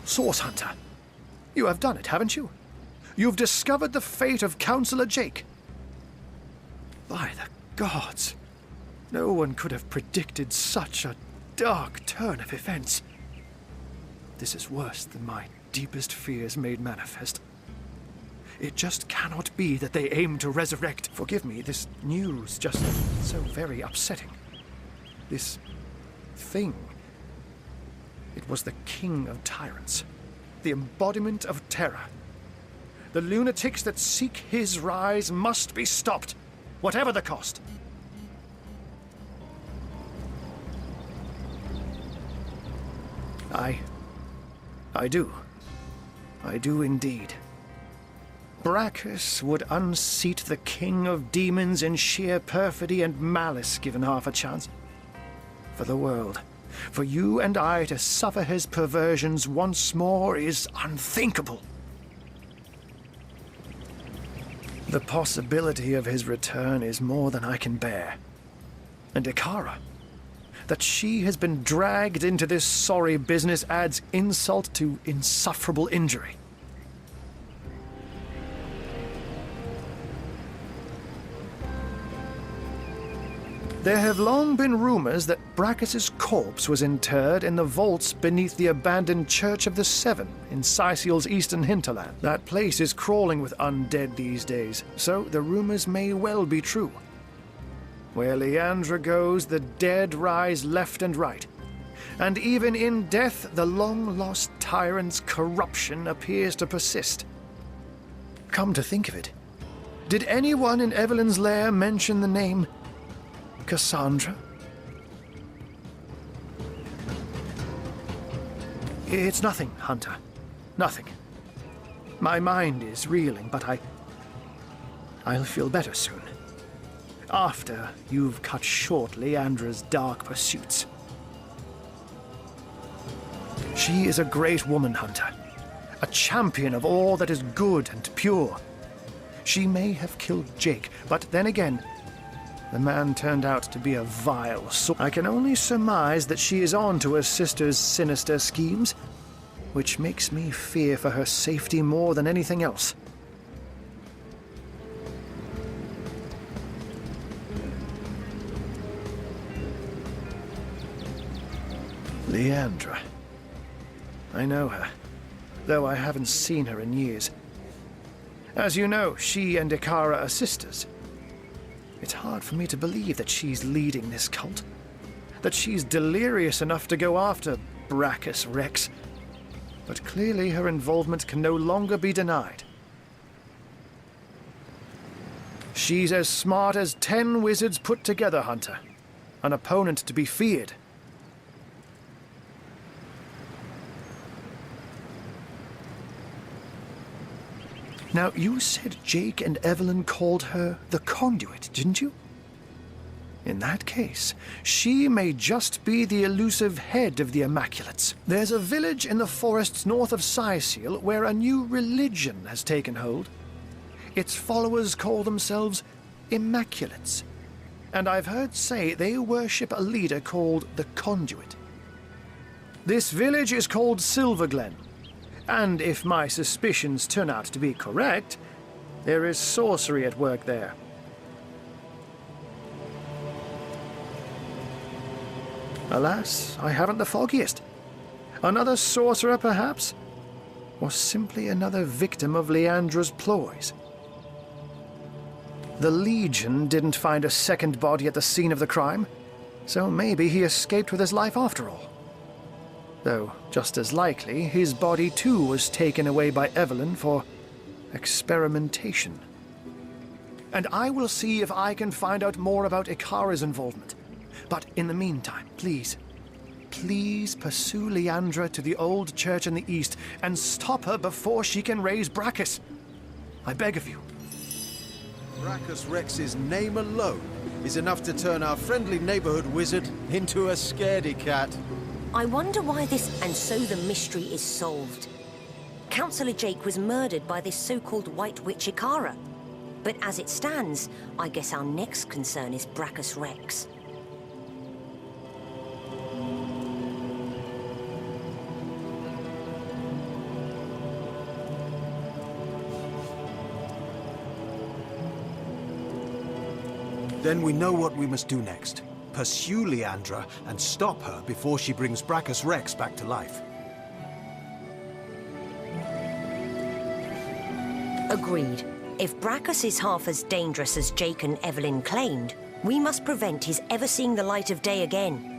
Source Hunter, you have done it, haven't you? You've discovered the fate of Counselor Jake. By the gods, no one could have predicted such a dark turn of events. This is worse than my deepest fears made manifest. It just cannot be that they aim to resurrect. Forgive me, this news just so very upsetting. This thing. It was the king of tyrants, the embodiment of terror. The lunatics that seek his rise must be stopped, whatever the cost. I do. I do indeed. Braccus would unseat the king of demons in sheer perfidy and malice given half a chance. For the world, for you and I to suffer his perversions once more is unthinkable. The possibility of his return is more than I can bear. And Ikara, that she has been dragged into this sorry business adds insult to insufferable injury. There have long been rumors that Braccus's corpse was interred in the vaults beneath the abandoned Church of the Seven in Sicil's eastern hinterland. That place is crawling with undead these days, so the rumors may well be true. Where Leandra goes, the dead rise left and right. And even in death, the long-lost tyrant's corruption appears to persist. Come to think of it, did anyone in Evelyn's lair mention the name Cassandra? It's nothing, Hunter. Nothing. My mind is reeling, but I'll feel better soon. After you've cut short Leandra's dark pursuits. She is a great woman, Hunter. A champion of all that is good and pure. She may have killed Jake, but then again, the man turned out to be a vile soul. I can only surmise that she is on to her sister's sinister schemes, which makes me fear for her safety more than anything else. Leandra. I know her, though I haven't seen her in years. As you know, she and Ikara are sisters. It's hard for me to believe that she's leading this cult. That she's delirious enough to go after Braccus Rex. But clearly her involvement can no longer be denied. She's as smart as 10 wizards put together, Hunter. An opponent to be feared. Now, you said Jake and Evelyn called her the Conduit, didn't you? In that case, she may just be the elusive head of the Immaculates. There's a village in the forests north of Sicil where a new religion has taken hold. Its followers call themselves Immaculates. And I've heard say they worship a leader called the Conduit. This village is called Silverglen. And if my suspicions turn out to be correct, there is sorcery at work there. Alas, I haven't the foggiest. Another sorcerer, perhaps? Or simply another victim of Leandra's ploys? The Legion didn't find a second body at the scene of the crime, so maybe he escaped with his life after all. Though, just as likely, his body too was taken away by Evelyn for experimentation. And I will see if I can find out more about Ikara's involvement. But in the meantime, please pursue Leandra to the old church in the east and stop her before she can raise Braccus. I beg of you. Braccus Rex's name alone is enough to turn our friendly neighborhood wizard into a scaredy cat. I wonder why this... And so the mystery is solved. Councillor Jake was murdered by this so-called White Witch Ikara. But as it stands, I guess our next concern is Braccus Rex. Then we know what we must do next. Pursue Leandra and stop her before she brings Braccus Rex back to life. Agreed. If Braccus is half as dangerous as Jake and Evelyn claimed, we must prevent his ever seeing the light of day again.